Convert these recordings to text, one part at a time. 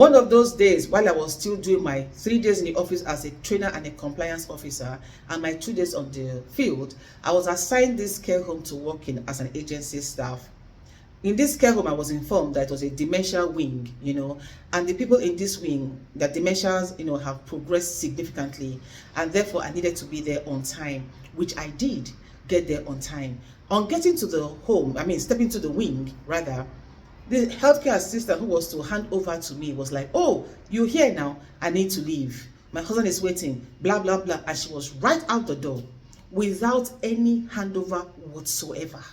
One of those days, while I was still doing my 3 days in the office as a trainer and a compliance officer and my 2 days on the field, I was assigned this care home to work in as an agency staff. In this care home, I was informed that it was a dementia wing, and the people in this wing, their dementias, have progressed significantly, and therefore I needed to be there on time, which I did get there on time. On getting to the home, stepping to the wing, rather, the healthcare assistant who was to hand over to me was like, "Oh, you're here now, I need to leave. My husband is waiting, blah, blah, blah." And she was right out the door without any handover whatsoever.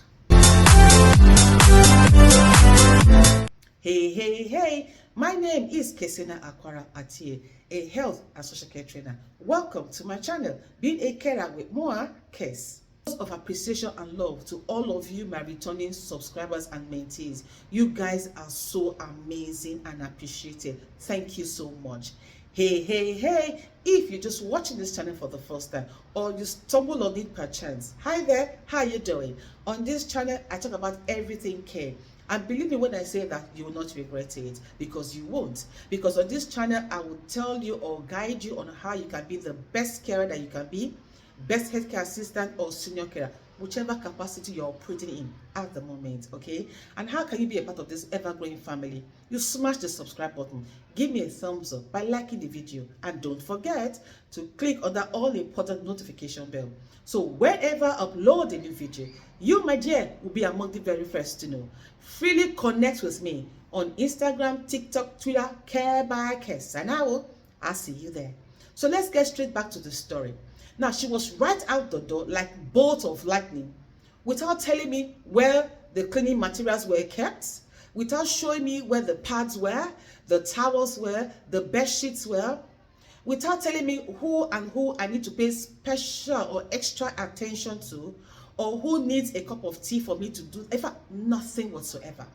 Hey, my name is Kesienaakwaraatie, a health and social care trainer. Welcome to my channel, being a carer with more cares. Of appreciation and love to all of you, my returning subscribers and mentees. You guys are so amazing and appreciated. Thank you so much. Hey, if you're just watching this channel for the first time or you stumble on it per chance, hi there, how you doing? On this channel, I talk about everything care. And believe me when I say that you will not regret it, because you won't. Because on this channel, I will tell you or guide you on how you can be the best carer that you can be, best healthcare assistant or senior carer, whichever capacity you're operating in at the moment, okay? And how can you be a part of this ever-growing family? You smash the subscribe button, give me a thumbs up by liking the video, and don't forget to click on that all-important notification bell. So whenever I upload a new video, you, my dear, will be among the very first to know. Freely connect with me on Instagram, TikTok, Twitter, Care by Kes, and I'll see you there. So let's get straight back to the story. Now, she was right out the door like bolt of lightning, without telling me where the cleaning materials were kept, without showing me where the pads were, the towels were, the bed sheets were, without telling me who I need to pay special or extra attention to, or who needs a cup of tea for me to do. In fact, nothing whatsoever.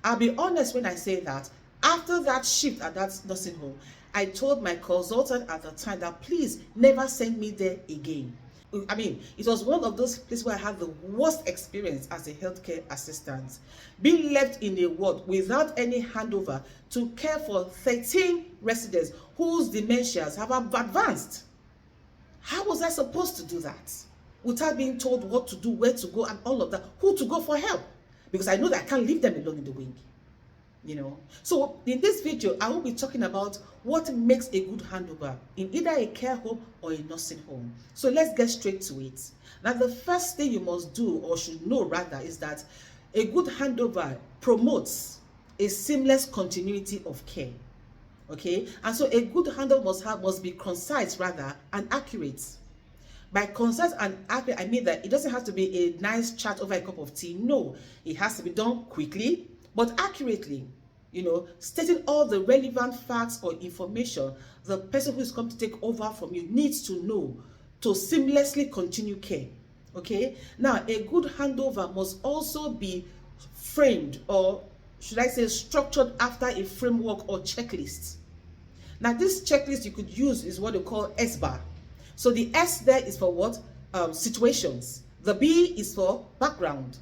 I'll be honest when I say that after that shift at that nursing home, I told my consultant at the time that please never send me there again. It was one of those places where I had the worst experience as a healthcare assistant. Being left in a ward without any handover to care for 13 residents whose dementias have advanced. How was I supposed to do that? Without being told what to do, where to go, and all of that, who to go for help? Because I know that I can't leave them alone in the wing. So in this video, I will be talking about what makes a good handover in either a care home or a nursing home. So let's get straight to it. Now, the first thing you must do, or should know rather, is that a good handover promotes a seamless continuity of care. Okay, and so a good handover must be concise rather and accurate. By concise and accurate, I mean that it doesn't have to be a nice chat over a cup of tea. No, it has to be done quickly but accurately, stating all the relevant facts or information the person who is come to take over from you needs to know to seamlessly continue care. Okay, now a good handover must also be framed, or should I say structured, after a framework or checklist. Now this checklist you could use is what they call S-bar. So the S there is for what? Situations. The B is for background.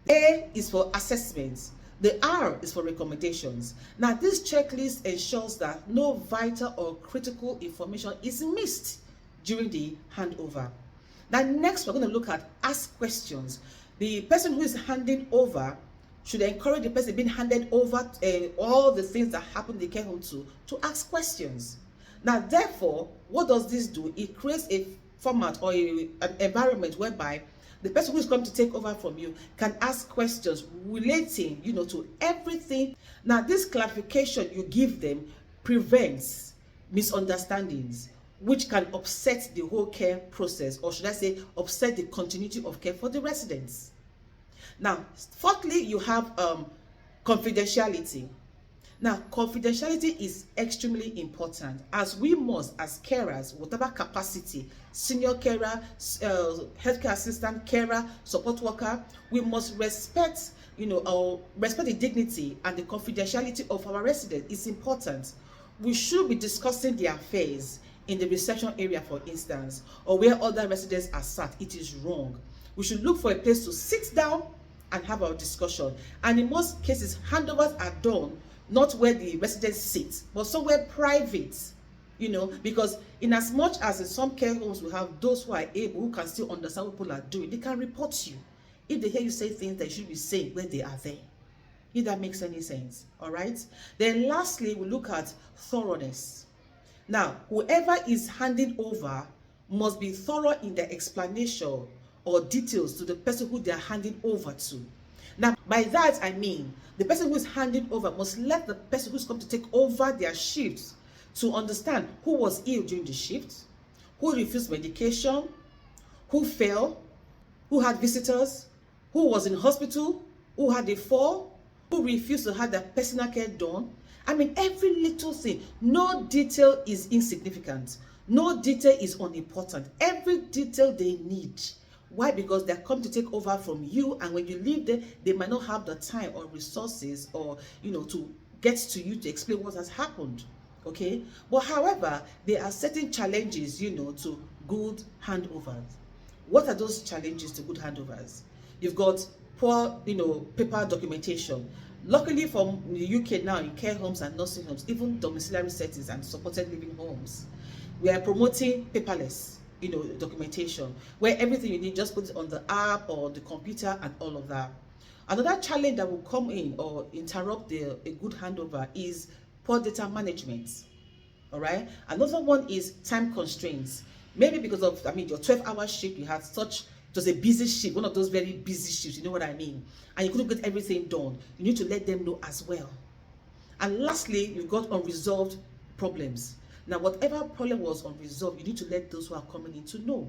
A is for assessments. The R is for recommendations. Now, this checklist ensures that no vital or critical information is missed during the handover. Now, next, we're going to look at ask questions. The person who is handing over should encourage the person being handed over all the things that happen in the care home to ask questions. Now, therefore, what does this do? It creates a format or an environment whereby the person who is going to take over from you can ask questions relating, to everything. Now, this clarification you give them prevents misunderstandings, which can upset the whole care process, or should I say, upset the continuity of care for the residents. Now, fourthly, you have confidentiality. Now, confidentiality is extremely important, as we must, as carers, whatever capacity, senior carer, healthcare assistant, carer, support worker, we must respect, respect the dignity and the confidentiality of our residents. It's important. We should be discussing their affairs in the reception area, for instance, or where other residents are sat. It is wrong. We should look for a place to sit down and have our discussion. And in most cases, handovers are done not where the residents sit, but somewhere private, you know, because in as much as in some care homes we have those who are able, who can still understand what people are doing, they can report you if they hear you say things that you should be saying when they are there, if that makes any sense. All right. Then lastly, we look at thoroughness. Now, whoever is handing over must be thorough in their explanation or details to the person who they are handing over to. Now, by that I mean the person who is handing over must let the person who's come to take over their shifts to understand who was ill during the shift, who refused medication, who fell, who had visitors, who was in hospital, who had a fall, who refused to have their personal care done. I mean, every little thing. No detail is insignificant. No detail is unimportant. Every detail they need. Why? Because they're come to take over from you, and when you leave there, they might not have the time or resources or, you know, to get to you to explain what has happened. Okay? But however, there are certain challenges, you know, to good handovers. What are those challenges to good handovers? You've got poor, you know, paper documentation. Luckily from the UK now, in care homes and nursing homes, even domiciliary settings and supported living homes, we are promoting paperless, you know, documentation, where everything you need, just put it on the app or the computer and all of that. Another challenge that will come in or interrupt a good handover is poor data management. All right. Another one is time constraints. Maybe because of, I mean, your 12-hour shift, you had such, it was a busy shift, one of those very busy shifts, you know what I mean? And you couldn't get everything done. You need to let them know as well. And lastly, you've got unresolved problems. Now, whatever problem was unresolved, you need to let those who are coming in to know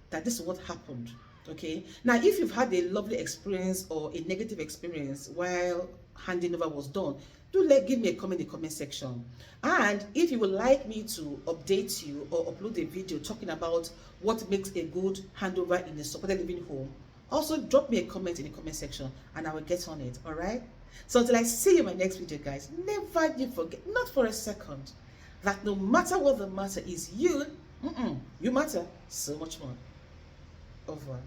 that this is what happened. Okay. Now, if you've had a lovely experience or a negative experience while handing over was done, do give me a comment in the comment section. And if you would like me to update you or upload a video talking about what makes a good handover in a supported living home, also drop me a comment in the comment section and I will get on it. All right. So until I see you in my next video, guys, never you forget, not for a second, that no matter what the matter is, you matter so much more. Over.